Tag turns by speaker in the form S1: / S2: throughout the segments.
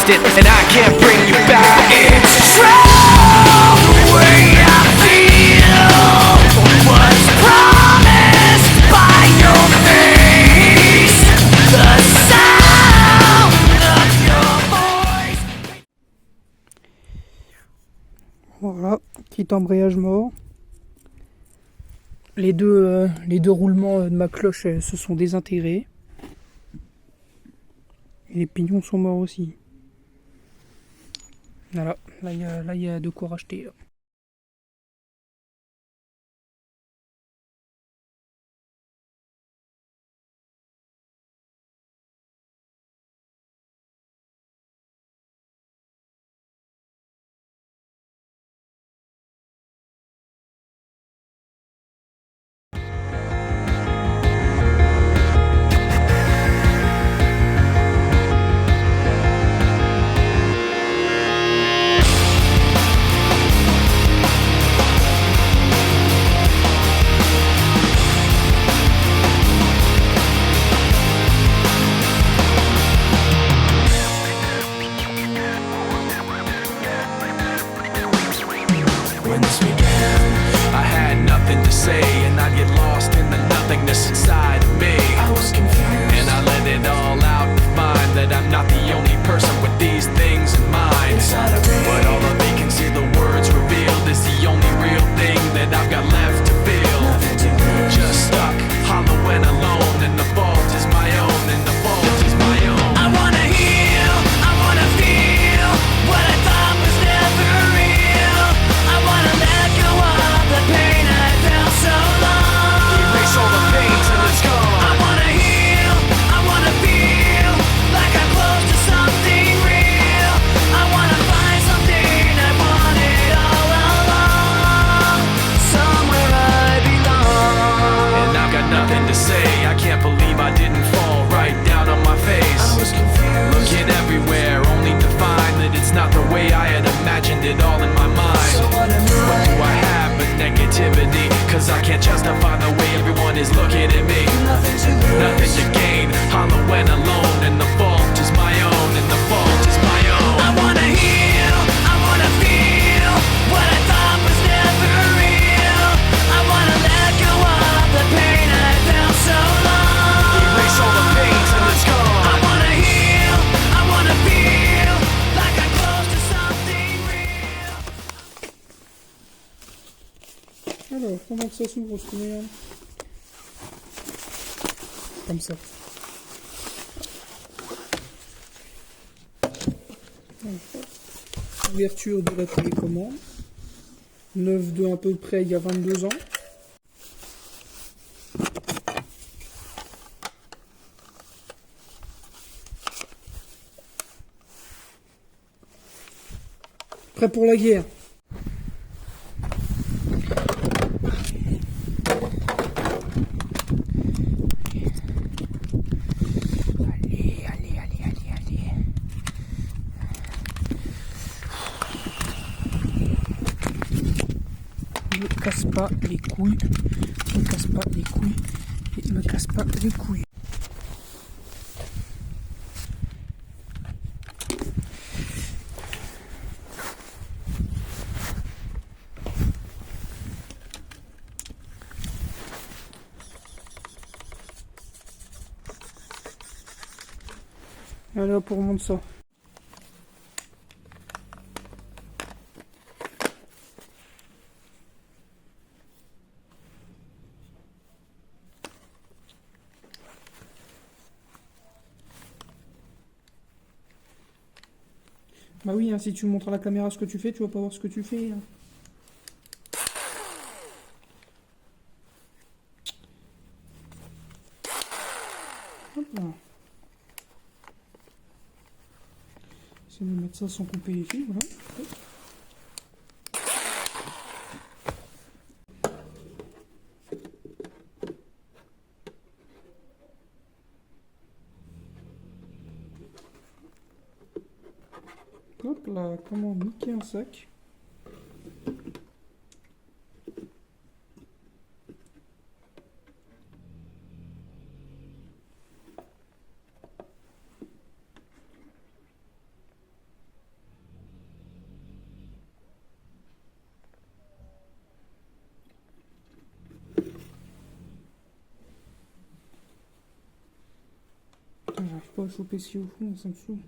S1: lost it, and I can't bring you back. It's true, the way I feel was promised by your face. The sound of your voice.
S2: Voilà, petit embrayage mort. Les deux roulements de ma cloche se sont désintégrés. Et les pignons sont morts aussi. Voilà, là il y a de quoi racheter.
S1: When this began, I had nothing to say, and I'd get lost in the nothingness inside of me. I was confused, and I let it all out to find that I'm not the only person with these things in mind. But all the vacancy the words revealed is the only real thing that I've got left to feel. Just stuck, hollow and alone, and the fault is my own, and the fault is my own. I wanna heal, I wanna feel what I thought was never real. I wanna let go of the pain I felt so long. Erase all the pain till it's gone. I wanna heal, I wanna feel like I'm close to something real. I wanna find something I wanted all along, somewhere I belong. And I've got nothing to say, I can't believe I didn't fall right down on my face. I was confused, looking everywhere, only to find that it's not the way I had imagined it all in my mind. So what do I have but negativity? Cause I can't justify the way everyone is looking at me. Nothing to gain, hollow and alone, and the fault is my own, and the fault is my own. I wanna heal, I wanna feel what I thought was never real. I wanna let go of the pain I felt so long. Erase all the pain till it's gone. I wanna heal, I wanna feel like I'm close to something real.
S2: Alors, comment que ça s'ouvre ce merde? Comme ça. Ouverture de la télécommande. Neuve de à peu près il y a 22 ans. Prêt pour la guerre. Allez. Ne me casse pas les couilles. Ne me casse pas les couilles. Et me casse pas les couilles. Voilà pour monter ça. Bah oui, hein, si tu montres à la caméra ce que tu fais, tu vas pas voir ce que tu fais. Hein. Hop là. C'est de mettre ça sans couper les fils, voilà. Hop. Hop là, comment niquer un sac. pas choper si au fond, ça me saoule.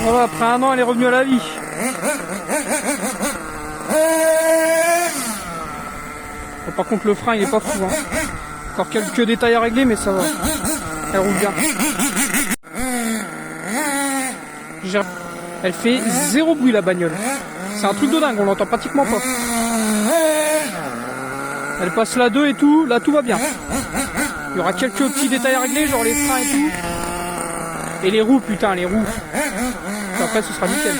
S2: Voilà, après un an, elle est revenue à la vie. Bon, par contre, le frein, il est pas fou. Hein. Encore quelques détails à régler, mais ça va. Elle roule bien. Elle fait zéro bruit, la bagnole. C'est un truc de dingue, on l'entend pratiquement pas. Elle passe la 2 et tout, là tout va bien. Il y aura quelques petits détails à régler, genre les freins et tout. Et les roues, putain, les roues. Puis après, ce sera nickel.